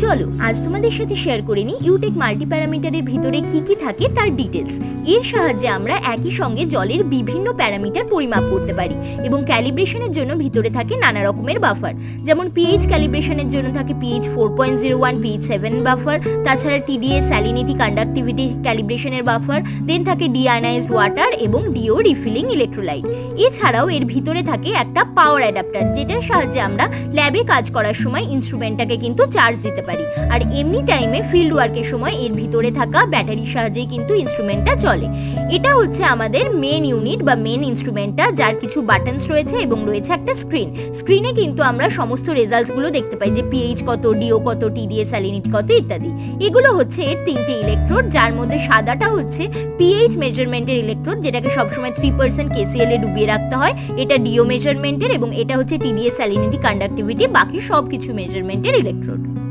চলো আজ তোমাদের সাথে শেয়ার করে নিই ইউটেক মাল্টি প্যারামিটারের ভিতরে কি কি থাকে তার ডিটেলস। এর সাহায্যে আমরা একই সঙ্গে জলের বিভিন্ন প্যারামিটার পরিমাপ করতে পারি এবং ক্যালিব্রেশনের জন্য ভিতরে থাকে নানা রকমের বাফার, যেমন পিএইচ ক্যালিব্রেশনের জন্য থাকে পিএইচ 4.01, পিএইচ 7 বাফার, তাছাড়া টিডিএস স্যালিনিটি কন্ডাক্টিভিটি ক্যালিব্রেশনের বাফার, দেন থাকে ডিআয়নাইজড ওয়াটার এবং ডিও রিফিলিং ইলেকট্রোলাইট। এছাড়াও এর ভিতরে থাকে একটা পাওয়ার অ্যাডাপ্টার, যেটার সাহায্যে আমরা ল্যাবে কাজ করার সময় ইনস্ট্রুমেন্টটাকে কিন্তু চার্জ দিতে পারি, আর এমনি টাইমে ফিল্ড ওয়ার্কের সময় এর ভিতরে থাকা ব্যাটারির সাহায্যেই কিন্তু ইনস্ট্রুমেন্টটা চলে। এটা হচ্ছে আমাদের মেন ইউনিট বা মেন ইনস্ট্রুমেন্টটা, যার কিছু বাটনস রয়েছে এবং রয়েছে একটা স্ক্রিনে কিন্তু আমরা সমস্ত রেজাল্টস গুলো দেখতে পাই, যে পিএইচ কত, ডিও কত, টিডিএস স্যালিনিটি কত ইত্যাদি। এগুলো হচ্ছে এর তিনটে ইলেকট্রোড, যার মধ্যে সাদাটা হচ্ছে পিএইচ মেজারমেন্টের ইলেকট্রোড, যেটাকে সবসময় 3% KCl এ ডুবিয়ে রাখতে হয়, এটা ডিও মেজারমেন্টের, এবং এটা হচ্ছে টিডিএস স্যালিনিটি কন্ডাক্টিভিটি, বাকি সবকিছু মেজারমেন্টের ইলেকট্রোড।